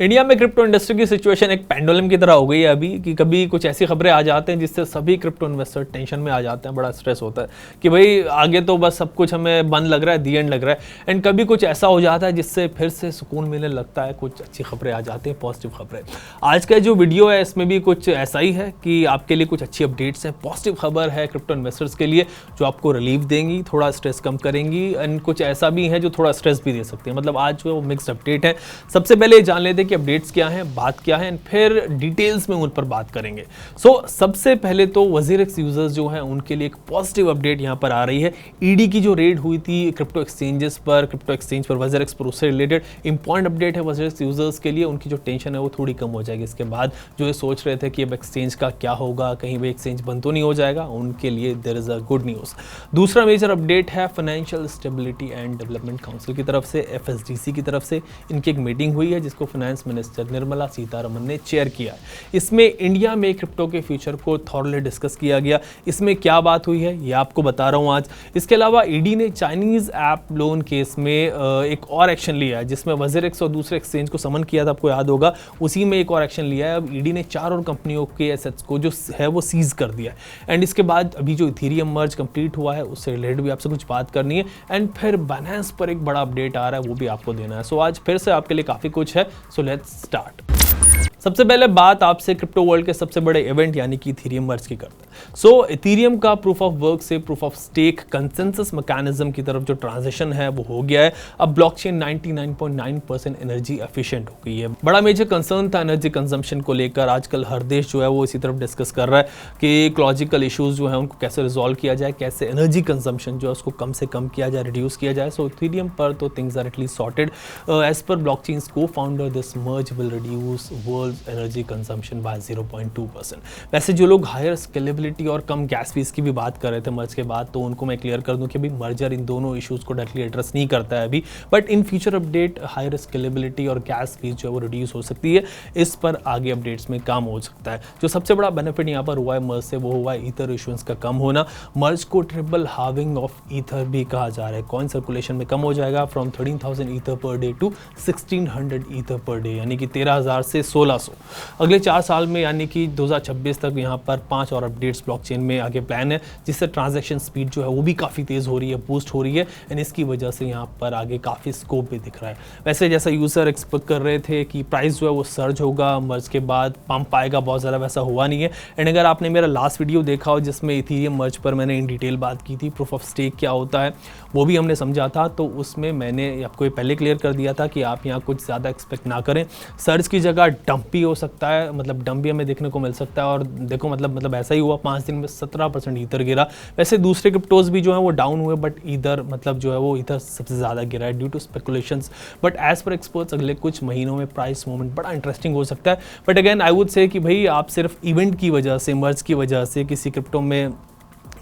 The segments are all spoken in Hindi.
इंडिया में क्रिप्टो इंडस्ट्री की सिचुएशन एक पेंडुलम की तरह हो गई है अभी कि कभी कुछ ऐसी खबरें आ जाते हैं जिससे सभी क्रिप्टो इन्वेस्टर टेंशन में आ जाते हैं। बड़ा स्ट्रेस होता है कि भाई आगे तो बस सब कुछ हमें बंद लग रहा है, दी एंड लग रहा है। एंड कभी कुछ ऐसा हो जाता है जिससे फिर से सुकून मिलने लगता है, कुछ अच्छी खबरें आ जाती हैं, पॉजिटिव खबरें। आज का जो वीडियो है इसमें भी कुछ ऐसा ही है कि आपके लिए कुछ अच्छी अपडेट्स हैं, पॉजिटिव खबर है क्रिप्टो इन्वेस्टर्स के लिए जो आपको रिलीफ देंगी, थोड़ा स्ट्रेस कम करेंगी। एंड कुछ ऐसा भी है जो थोड़ा स्ट्रेस भी दे सकते हैं। मतलब आज जो मिक्स्ड अपडेट है। सबसे पहले जान लेते हैं कि अपडेट्स क्या हैं, बात क्या है, एंड फिर डिटेल्स में उन पर बात करेंगे। सबसे पहले तो WazirX यूजर्स जो हैं उनके लिए एक पॉजिटिव अपडेट यहां पर आ रही है। ईडी की जो रेड हुई थी क्रिप्टो एक्सचेंजेस पर, क्रिप्टो एक्सचेंज पर WazirX पर, उससे रिलेटेड इंपॉर्टेंट अपडेट है WazirX यूजर्स के लिए। उनकी जो टेंशन है वो थोड़ी कम हो जाएगी इसके बाद। जो ये सोच रहे थे कि अब एक्सचेंज का क्या होगा, कहीं भी एक्सचेंज बंद तो नहीं हो जाएगा, उनके लिए there is a good news. दूसरा मेजर अपडेट है financial stability and development council की तरफ से, FSDC की तरफ से इनकी एक मीटिंग हुई है जिसको फाइनेंस मिनिस्टर निर्मला सीतारमन ने चेयर किया है। इसमें इंडिया में क्रिप्टो के फ्यूचर को थॉरली डिस्कस किया गया। इसमें क्या बात हुई है ये आपको बता रहा हूं आज। इसके अलावा ईडी ने चाइनीज ऐप लोन केस में एक और एक्शन लिया है जिसमें WazirX और दूसरे एक्सचेंज को समन किया था, आपको याद होगा। उसी में एक और एक्शन लिया है। अब ईडी ने 4 और कंपनियों के एसेट्स को जो है वो सीज कर दिया है। एंड इसके बाद अभी जो इथेरियम मर्ज कंप्लीट हुआ है उससे रिलेटेड भी आपसे कुछ बात करनी है। एंड फिर बाइनेंस पर एक बड़ा अपडेट आ रहा है, वो भी आपको देना है। सो आज फिर से आपके लिए काफी कुछ है। So let's start. सबसे पहले बात आपसे क्रिप्टो वर्ल्ड के सबसे बड़े इवेंट यानी कि इथेरियम मर्ज की करते हैं। इथेरियम का प्रूफ ऑफ वर्क से proof of stake consensus mechanism की तरफ जो ट्रांजिशन है वो हो गया है। अब ब्लॉकचेन 99.9% एनर्जी एफिशिएंट हो गई है। बड़ा मेजर कंसर्न था एनर्जी कंजम्पशन को लेकर। आजकल हर देश जो है वो इसी तरफ डिस्कस कर रहा है कि इकोलॉजिकल इशूज जो है उनको कैसे रिजॉल्व किया जाए, कैसे एनर्जी कंजम्पशन जो है उसको कम से कम किया जाए, रिड्यूस किया जाए। सो इथेरियम पर तो things are at least sorted. As पर ब्लॉकचेन्स को founder this merge will reduce energy consumption by 0.2%। वैसे जो लोग हायर स्केलेबिलिटी और कम गैस फीस की भी बात कर रहे थे मर्ज के बाद, तो उनको मैं क्लियर कर दूं कि अभी मर्जर इन दोनों इश्यूज को डायरेक्टली एड्रेस नहीं करता है अभी। But in future update higher scalability और गैस फीस जो है वो रिड्यूस हो सकती है। इस पर आगे अपडेट्स में काम हो सकता है। जो सबसे बड़ा बेनिफिट यहाँ पर हुआ है मर्ज से, वो हुआ है ईथर इशुएंस का कम होना। मर्ज को ट्रिपल हार्विंग ऑफ ईथर भी कहा जा रहा है। कॉइन सर्कुलेशन में कम हो जाएगा from 13,000 ether per day to 1600 ether per day, यानी कि 13,000 से 1600। अगले 4 साल में यानी कि 2026 तक यहाँ पर 5 और अपडेट्स ब्लॉकचेन में आगे प्लान है, जिससे ट्रांजैक्शन स्पीड जो है वो भी काफ़ी तेज़ हो रही है, बूस्ट हो रही है। एंड इसकी वजह से यहाँ पर आगे काफ़ी स्कोप भी दिख रहा है। वैसे जैसा यूज़र एक्सपेक्ट कर रहे थे कि प्राइस जो है वो सर्ज होगा मर्ज के बाद, पंप आएगा, बहुत ज़्यादा वैसा हुआ नहीं है। एंड अगर आपने मेरा लास्ट वीडियो देखा हो जिसमें इथेरियम मर्ज पर मैंने इन डिटेल बात की थी, प्रूफ ऑफ स्टेक क्या होता है वो भी हमने समझा था, तो उसमें मैंने आपको पहले क्लियर कर दिया था कि आप यहाँ कुछ ज़्यादा एक्सपेक्ट ना करें। सर्ज की जगह डंप भी हो सकता है, मतलब डंप भी हमें देखने को मिल सकता है। और देखो मतलब ऐसा ही हुआ, 5 दिन में 17% ईथर गिरा। वैसे दूसरे क्रिप्टोज भी जो है वो डाउन हुए, बट ईथर मतलब जो है वो ईथर सबसे ज़्यादा गिरा है due to speculations. But as per experts अगले कुछ महीनों में प्राइस मूवमेंट बड़ा इंटरेस्टिंग हो सकता है। But again I would say कि भाई आप सिर्फ इवेंट की वजह से, मर्ज की वजह से किसी क्रिप्टो में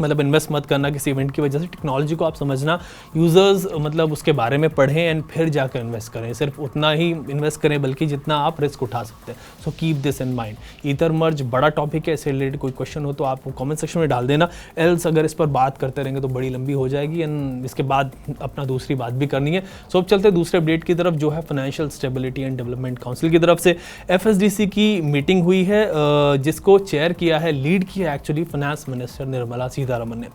मतलब इन्वेस्ट मत करना किसी इवेंट की वजह से। टेक्नोलॉजी को आप समझना, यूज़र्स मतलब उसके बारे में पढ़ें एंड फिर जाकर इन्वेस्ट करें। सिर्फ उतना ही इन्वेस्ट करें बल्कि जितना आप रिस्क उठा सकते हैं। So keep this in mind. Ether merge बड़ा टॉपिक है, इससे रिलेटेड कोई क्वेश्चन हो तो आप कमेंट सेक्शन में डाल देना। एल्स अगर इस पर बात करते रहेंगे तो बड़ी लंबी हो जाएगी एंड इसके बाद अपना दूसरी बात भी करनी है। सो अब चलते हैं दूसरे अपडेट की तरफ जो है financial stability and development council की तरफ से। FSDC की मीटिंग हुई है जिसको चेयर किया है, लीड किया actually finance minister Nirmala Sitharaman ने।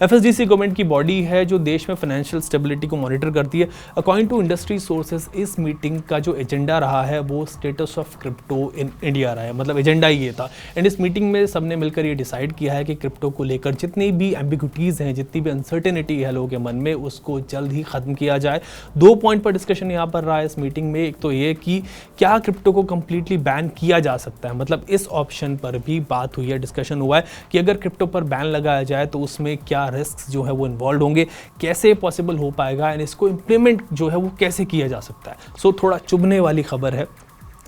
FSDC गवर्नमेंट की बॉडी है जो देश में फाइनेंशियल स्टेबिलिटी को मॉनिटर करती है। अकॉर्डिंग टू इंडस्ट्री सोर्सेज इस मीटिंग का जो एजेंडा रहा है वो status of crypto in India रहा है, मतलब एजेंडा ही ये था। एंड इस मीटिंग में सबने मिलकर ये डिसाइड किया है कि क्रिप्टो को लेकर जितनी भी एम्बिग्यूटीज हैं, जितनी भी अनसर्टेनिटी है लोगों के मन में, उसको जल्द ही खत्म किया जाए। 2 पॉइंट पर डिस्कशन यहाँ पर रहा है इस मीटिंग में। एक तो ये कि क्या क्रिप्टो को कंप्लीटली बैन किया जा सकता है, मतलब इस ऑप्शन पर भी बात हुई है, डिस्कशन हुआ है कि अगर क्रिप्टो पर बैन लगाया जाए तो उसमें क्या रिस्क जो है वो इन्वॉल्व होंगे, कैसे पॉसिबल हो पाएगा एंड इसको इम्प्लीमेंट जो है वो कैसे किया जा सकता है। सो थोड़ा चुभने वाली खबर है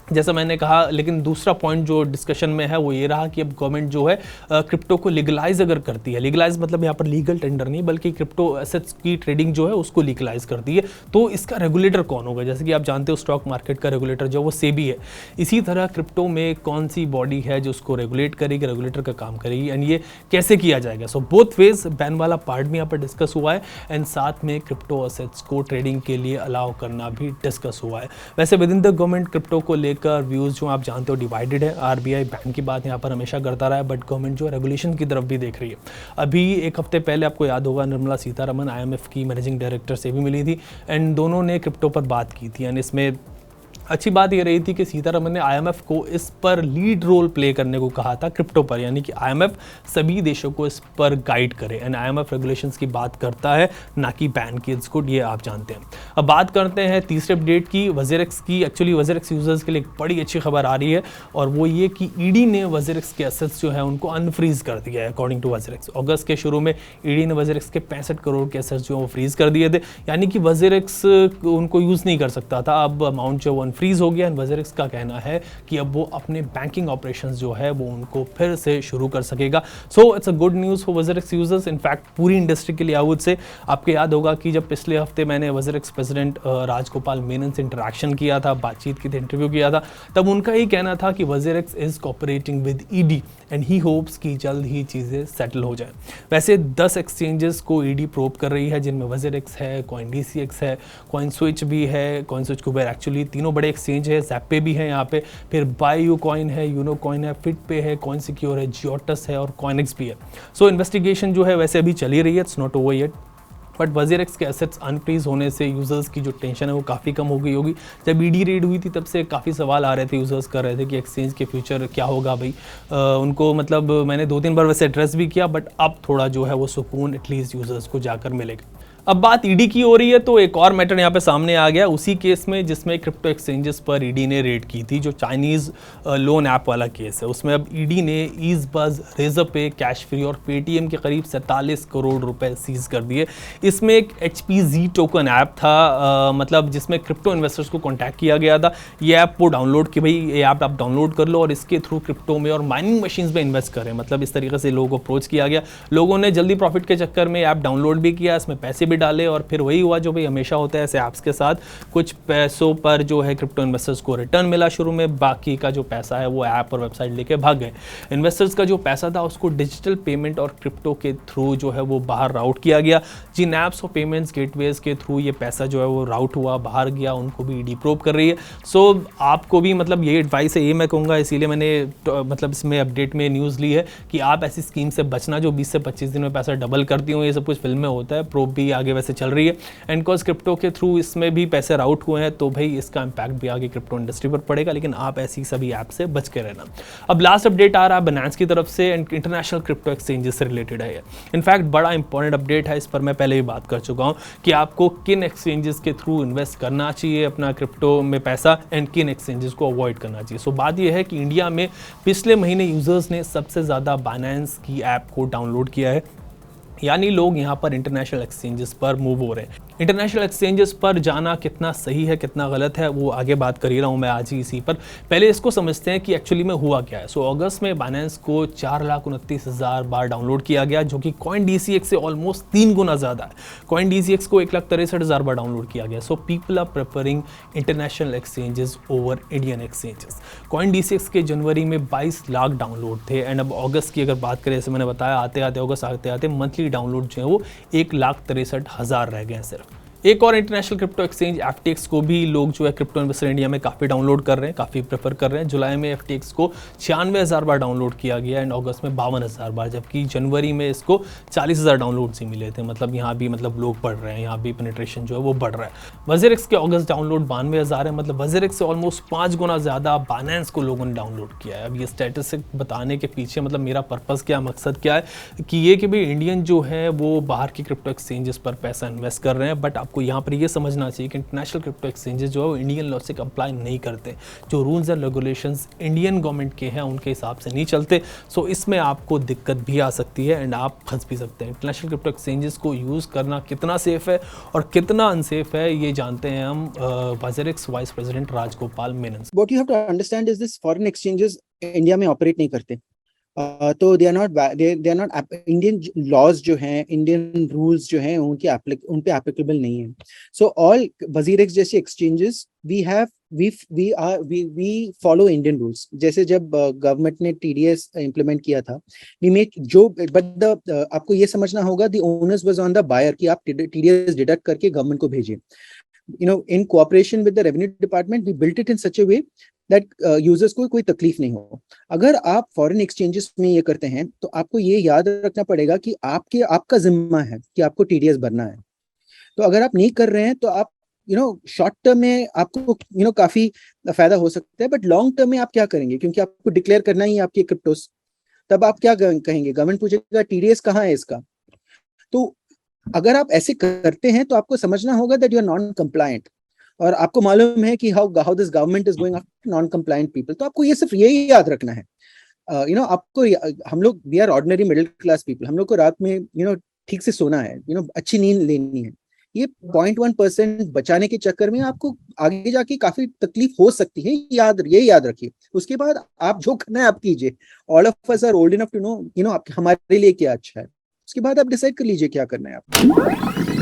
जैसा मैंने कहा। लेकिन दूसरा पॉइंट जो डिस्कशन में है वो ये रहा कि अब गवर्नमेंट जो है क्रिप्टो को लीगलाइज अगर करती है, लीगलाइज मतलब यहाँ पर लीगल टेंडर नहीं बल्कि क्रिप्टो एसेट्स की ट्रेडिंग जो है उसको लीगलाइज करती है, तो इसका रेगुलेटर कौन होगा? जैसे कि आप जानते हो स्टॉक मार्केट का रेगुलेटर जो वो सेबी है। इसी तरह क्रिप्टो में कौन सी बॉडी है जो उसको रेगुलेट करेगी, रेगुलेटर का काम करेगी एंड ये कैसे किया जाएगा। सो बोथ वेज बैन वाला पार्ट भी यहाँ पर डिस्कस हुआ है एंड साथ में क्रिप्टो एसेट्स को ट्रेडिंग के लिए अलाउ करना भी डिस्कस हुआ है। वैसे with in the government crypto को लेकर लेकर व्यूज़ जो आप जानते हो डिवाइडेड है। आरबीआई बैंक की बात यहाँ पर हमेशा करता रहा है, बट गवर्नमेंट जो रेगुलेशन की तरफ भी देख रही है। अभी एक हफ्ते पहले आपको याद होगा निर्मला सीतारमन आईएमएफ की मैनेजिंग डायरेक्टर से भी मिली थी एंड दोनों ने क्रिप्टो पर बात की थी। एंड इसमें अच्छी बात ये रही थी कि सीतारमन ने आईएमएफ को इस पर लीड रोल प्ले करने को कहा था क्रिप्टो पर, यानी कि आईएमएफ सभी देशों को इस पर गाइड करे। एंड आईएमएफ रेगुलेशंस की बात करता है, ना कि बैन की। इट्स गुड, ये आप जानते हैं। अब बात करते हैं तीसरे अपडेट की, वज़ीरक्स की। एक्चुअली वज़ीरक्स यूजर्स के लिए एक बड़ी अच्छी खबर आ रही है और वो ये कि ईडी ने वज़ीरक्स के एसेट्स जो है उनको अनफ्रीज कर दिया है। अकॉर्डिंग टू वज़ीरक्स, अगस्त के शुरू में ईडी ने वज़ीरक्स के 65 करोड़ के एसेट्स जो है वो फ्रीज कर दिए थे, यानी कि वज़ीरक्स उनको यूज़ नहीं कर सकता था। अब अमाउंट जो अनफ्रीज हो गया। वज़ीरक्स का कहना है कि अब वो अपने बैंकिंग ऑपरेशंस जो है वो उनको फिर से शुरू कर सकेगा। So it's a good news for WazirX users, in fact पूरी इंडस्ट्री के लिए। आई वुड से आपको याद होगा कि जब पिछले हफ्ते मैंने वज़ीरक्स प्रेसिडेंट राजगोपाल मेनन से इंटरेक्शन किया था, बातचीत की थी, इंटरव्यू किया था, तब उनका ही कहना था कि WazirX is cooperating with ED and he hopes कि जल्द ही चीज़ें सेटल हो जाए। वैसे 10 एक्सचेंजेस को ईडी प्रोब कर रही है, जिनमें वज़ीरक्स है, CoinDCX है, CoinSwitch भी है। CoinSwitch कुबेर एक्चुअली तीनों बड़े एक्सचेंज है, ज़ैपे भी है यहाँ पे, फिर बायोकॉइन है, यूनोकॉइन है, फिटपे है, CoinSecure है, जियोटस है और CoinEx भी है। सो इन्वेस्टिगेशन जो है वैसे अभी चली रही है, it's not over yet. But WazirX के एसेट्स अनफ्रीज होने से यूज़र्स की जो टेंशन है वो काफ़ी कम हो गई होगी। जब ईडी रेड हुई थी तब से काफ़ी सवाल आ रहे थे, यूज़र्स कर रहे थे कि एक्सचेंज के फ्यूचर क्या होगा भाई। उनको मतलब मैंने 2-3 बार वैसे एड्रेस भी किया, बट अब थोड़ा जो है वो सुकून एटलीस्ट यूज़र्स को जाकर मिलेगा। अब बात ईडी की हो रही है तो एक और मैटर यहाँ पे सामने आ गया उसी केस में जिसमें क्रिप्टो एक्सचेंजेस पर ईडी ने रेड की थी, जो चाइनीज़ लोन ऐप वाला केस है। उसमें अब ईडी ने ईज़बज़, रेज़रपे, कैश फ्री और पेटीएम के करीब 47 करोड़ रुपए सीज कर दिए। इसमें एक HPZ टोकन ऐप था, मतलब जिसमें क्रिप्टो इन्वेस्टर्स को कॉन्टैक्ट किया गया था। ये ऐप वो डाउनलोड कि भाई ये ऐप आप डाउनलोड कर लो और इसके थ्रू क्रिप्टो में और माइनिंग मशीन्स में इन्वेस्ट करें। मतलब इस तरीके से लोगों को अप्रोच किया गया। लोगों ने जल्दी प्रॉफिट के चक्कर में ऐप डाउनलोड भी किया, इसमें पैसे भी डाले और फिर वही हुआ जो भाई हमेशा होता है ऐसे ऐप्स के साथ। कुछ पैसों पर जो है क्रिप्टो इन्वेस्टर्स को रिटर्न मिला शुरू में, बाकी का जो पैसा है वो ऐप और वेबसाइट लेके भाग गए। इन्वेस्टर्स का जो पैसा था उसको डिजिटल पेमेंट और क्रिप्टो के थ्रू जो है वो बाहर राउट किया गया। जिन ऐप्स और पेमेंट्स गेटवेज के थ्रू ये पैसा जो है वो राउट हुआ, बाहर गया, उनको भी ईडी प्रोब कर रही है। सो आपको भी मतलब ये एडवाइस है, ये मैं कहूँगा, इसीलिए मैंने मतलब इसमें अपडेट में न्यूज़ ली है कि आप ऐसी स्कीम से बचना जो 20 से 25 दिन में पैसा डबल करती हूँ। ये सब कुछ फिल्म में होता है, प्रोब भी आगे वैसे चल रही है एंड कॉज क्रिप्टो के थ्रू इसमें भी पैसे राउट हुए हैं, तो भाई इसका इंपैक्ट भी आगे क्रिप्टो इंडस्ट्री पर पड़ेगा। लेकिन आप ऐसी सभी ऐप से बच के रहना। अब लास्ट अपडेट आ रहा है बनांस की तरफ से एंड इंटरनेशनल क्रिप्टो एक्सचेंजेस से रिलेटेड है। इनफैक्ट बड़ा इंपॉर्टेंट अपडेट है, इस पर मैं पहले भी बात कर चुका हूँ कि आपको किन एक्सचेंजेस के थ्रू इन्वेस्ट करना चाहिए अपना क्रिप्टो में पैसा एंड किन एक्सचेंजेस को अवॉइड करना चाहिए। सो बात यह है कि इंडिया में पिछले महीने यूजर्स ने सबसे ज़्यादा बाइनेंस की ऐप को डाउनलोड किया है, यानी लोग यहाँ पर इंटरनेशनल एक्सचेंजेस पर मूव हो रहे हैं। इंटरनेशनल एक्सचेंजेस पर जाना कितना सही है कितना गलत है वो आगे बात कर ही रहा हूँ मैं आज ही इसी पर। पहले इसको समझते हैं कि एक्चुअली में हुआ क्या है। सो अगस्त में बाइनेंस को 4,29,000 बार डाउनलोड किया गया, जो कि CoinDCX से ऑलमोस्ट 3 गुना ज़्यादा है। CoinDCX को 1,63,000 बार डाउनलोड किया गया। So people are preferring international exchanges over Indian exchanges. CoinDCX के जनवरी में 22 लाख डाउनलोड थे एंड अब अगस्त की अगर बात करें, जैसे मैंने बताया, आते आते अगस्त आते आते मंथली डाउनलोड जो है वो 1,63,000 रह गए हैं सिर्फ। एक और इंटरनेशनल क्रिप्टो एक्सचेंज FTX को भी लोग जो है क्रिप्टो इन्वेस्टर इंडिया में काफ़ी डाउनलोड कर रहे हैं, काफ़ी प्रेफर कर रहे हैं। जुलाई में FTX को 96,000 बार डाउनलोड किया गया एंड अगस्त में 52,000 बार, जबकि जनवरी में इसको 40,000 डाउनलोड्स ही मिले थे। मतलब यहाँ भी मतलब लोग बढ़ रहे हैं, यहाँ भी पेनिट्रेशन जो है वो बढ़ रहा है। वज़ीरक्स के अगस्त डाउनलोड 92,000 है, मतलब वज़ीरक्स से ऑलमोस्ट 5 गुना ज़्यादा बाइनेंस को लोगों ने डाउनलोड किया है। अब ये स्टैटिस्टिक बताने के पीछे मतलब मेरा पर्पज़ क्या, मकसद क्या है कि ये कि भाई इंडियन जो है वो बाहर की क्रिप्टो एक्सचेंजेस पर पैसा इन्वेस्ट कर रहे हैं, बट आपको यहाँ पर ये समझना चाहिए कि इंटरनेशनल क्रिप्टो एक्सचेंजेस जो है वो इंडियन लॉ से कंप्लाई नहीं करते। जो rules and regulations Indian government के हैं उनके हिसाब से नहीं चलते। सो इसमें आपको दिक्कत भी आ सकती है एंड आप फंस भी सकते हैं। इंटरनेशनल क्रिप्टो एक्सचेंजेस को यूज़ करना कितना सेफ है और कितना अनसेफ है ये जानते हैं हम WazirX vice president Rajagopal Menon. What you have to understand is this foreign exchanges India में ऑपरेट नहीं करते। तो they are not Indian laws जो हैं, इंडियन रूल्स जो हैं उन पे एप्लीकेबल नहीं है। सो ऑल वज़ीरक्स जैसे exchanges we follow Indian rules. जैसे जब गवर्नमेंट ने TDS इंप्लीमेंट किया था, वी मेक जो बट आपको ये समझना होगा the onus was on the buyer कि आप TDS डिडक्ट करके गवर्नमेंट को भेजिए। In cooperation with the revenue department, we built it in such a way that users को कोई तकलीफ नहीं हो। अगर आप फॉरेन एक्सचेंजेस में ये करते हैं तो आपको ये याद रखना पड़ेगा कि आपका जिम्मा है कि आपको टीडीएस भरना है। तो अगर आप नहीं कर रहे हैं तो आप शॉर्ट टर्म में आपको काफी फायदा हो सकता है, बट लॉन्ग टर्म में आप क्या करेंगे, क्योंकि आपको डिक्लेयर करना ही है आपके क्रिप्टोस। तब आप क्या कहेंगे, गवर्नमेंट पूछेगा टीडीएस कहाँ है इसका। तो अगर आप ऐसे करते हैं तो आपको समझना होगा that you are non compliant, और आपको मालूम है कि how this government is going after non compliant people. तो आपको ये सिर्फ यही याद रखना है। आपको हम लोग we are ordinary middle class people, हम लोग को रात में ठीक से सोना है, अच्छी नींद लेनी है। ये 0.1% बचाने के चक्कर में आपको आगे जाके काफी तकलीफ हो सकती है, ये याद रखिए। उसके बाद आप जो करना है आप कीजिए। All of us are old enough to know हमारे लिए क्या अच्छा है। उसके बाद आप डिसाइड कर लीजिए क्या करना है आप।